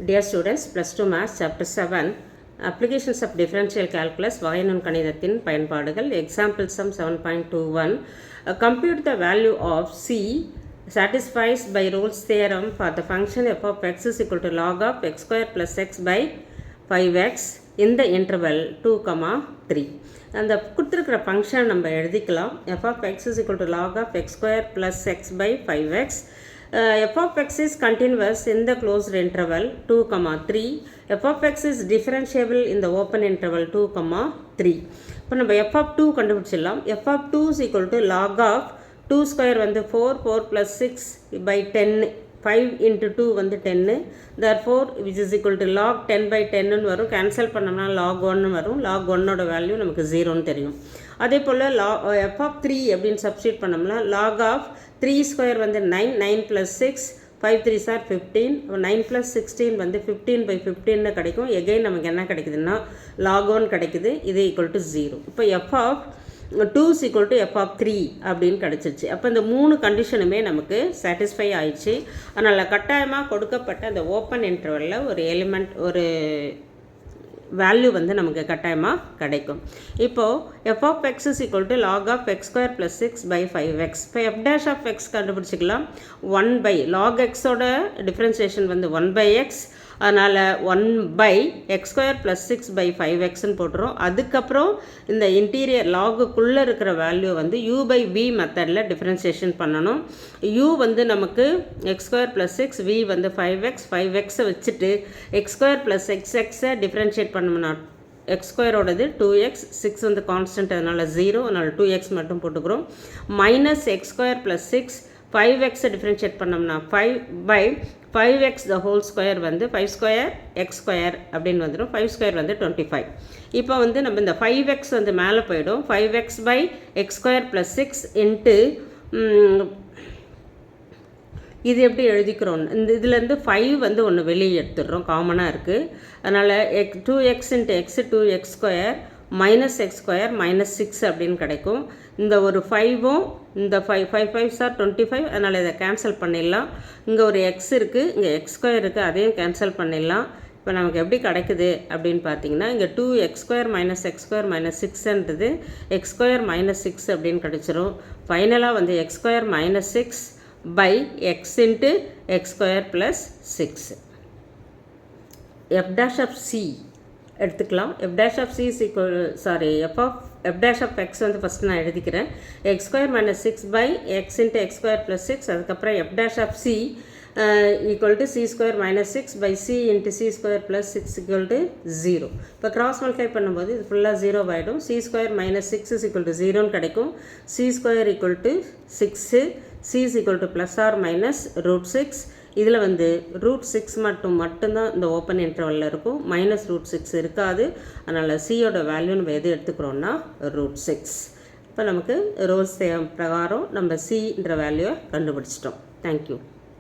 Dear students, plus 2 Maths, Chapter 7, Applications of Differential Calculus, வகைநுண் கணிதத்தின் பயன்பாடுகள், Example Sum 7.21, compute the value of C satisfies by Rolle's theorem for the function f of x is equal to log of x square plus x by 5x in the interval 2, 3. அந்த கொடுத்துருக்கிற function நம்ம எழுதிக்கலாம். f of x is equal to log of x square plus x by 5x. f of x is continuous in the closed interval 2, 3. f of x is differentiable in the open interval 2, 3. இப்போ நம்ம f of 2 கண்டுபிடிச்சிடலாம். f of 2 is equal to log of 2 square வந்து 4, 4 plus 6 by 10, 5 into 2 வந்து 10, therefore which is equal to log 10 by 10 வரும். Cancel பண்ணோம்னா log 1 வரும். log 1ஓட value நமக்கு 0ன்னு தெரியும். அதே போல் f of 3 அப்படின்னு சப்ஸ்டியூட் பண்ணோம்னா log of 3 ஸ்கொயர் வந்து 9, 9 plus 6, 5 3s are 15, 9 plus 16 வந்து 15 by 15 கிடைக்கும். எகைன் நமக்கு என்ன கிடைக்குதுன்னா log 1 கிடைக்குது. இது ஈக்குவல் டு 0. இப்போ f of 2 is equal to f of 3 அப்படின்னு கிடச்சிருச்சு. அப்போ இந்த 3 கண்டிஷனுமே நமக்கு சாட்டிஸ்ஃபை ஆயிடுச்சு. அதனால் கட்டாயமாக கொடுக்கப்பட்ட அந்த ஓப்பன் இன்டர்வலில் ஒரு எலிமெண்ட் ஒரு வேல்யூ வந்து நமக்கு கட்டாயமாக கிடைக்கும். இப்போது f of x is equal to log of x square plus 6 by 5x. இப்போ f dash of x கண்டுபிடிச்சிக்கலாம். 1 by log x ஓட டிஃப்ரென்சியேஷன் வந்து 1 by x, அதனால் 1 by x square plus 6 by 5xன்னு போட்டுரும். அதுக்கப்புறம் இந்த இன்டீரியர் லாகுக்குள்ளே இருக்கிற வேல்யூ வந்து u by v மெத்தடில் டிஃப்ரென்சியேஷன் பண்ணணும். u வந்து நமக்கு x square plus 6, v வந்து 5x, 5xை வச்சுட்டு x square plus xxை டிஃப்ரென்ஷியேட் பண்ணோம்னா x ஸ்கொயரோடது 2x, 6 வந்து கான்ஸ்டன்ட், அதனால் 0, அதனால் 2x மட்டும் போட்டுக்கிறோம். மைனஸ் எக்ஸ் ஸ்கொயர் ப்ளஸ் 6, 5xை டிஃப்ரென்ஷியேட் பண்ணோம்னா 5 by 5x the whole square வந்து 5 square x square அப்படின்னு வந்துடும். 5 square வந்து 25. இப்போ வந்து நம்ம இந்த 5x வந்து மேலே போயிடும். 5x by x square plus 6 into இது எப்படி எழுதிக்கிறோம், இந்த இதுலேருந்து 5 வந்து ஒன்று வெளியே எடுத்துடுறோம், காமனாக இருக்குது. அதனால் 2x into x 2x square minus x square minus 6 அப்படின்னு கிடைக்கும். இந்த ஒரு 5ம் இந்த 5 5s are 25, அதனால் இதை கேன்சல் பண்ணிடலாம். இங்கே ஒரு x இருக்குது, இங்கே x ஸ்கொயர் இருக்குது, அதையும் கேன்சல் பண்ணிடலாம். இப்போ நமக்கு எப்படி கிடைக்குது அப்படின்னு பார்த்தீங்கன்னா இங்கே 2x square minus x square minus 6ன்றது x square minus 6 அப்படின்னு கிடச்சிரும். ஃபைனலாக வந்து x square minus 6 by x into x square plus 6. f dash of c எடுத்துக்கலாம். f dash of c is equal, f dash of x வந்து first நான் எழுதிக்கிறேன். x square minus 6 by x into x square plus 6, அதுக்கப்புறம் f dash of c equal to c square minus 6 by c into c square plus 6 equal to 0. இப்போ cross multiply பண்ணும்போது இது ஃபுல்லாக 0 ஆகிடும். c square minus 6 is equal to 0ன்னு கிடைக்கும். c square equal to 6, c is equal to plus or minus root 6. இதில் வந்து root 6 மட்டும்தான் இந்த ஓப்பன் இன்டர்வலில் இருக்கும், மைனஸ் ரூட் 6 இருக்காது. அதனால் சியோட வேல்யூ நம்ம எது எடுத்துக்கிறோன்னா ரூட் 6. இப்போ நமக்கு ரோல்ஸ் பிரகாரம் நம்ம சின்ற வேல்யூவை கண்டுபிடிச்சிட்டோம். தேங்க்யூ.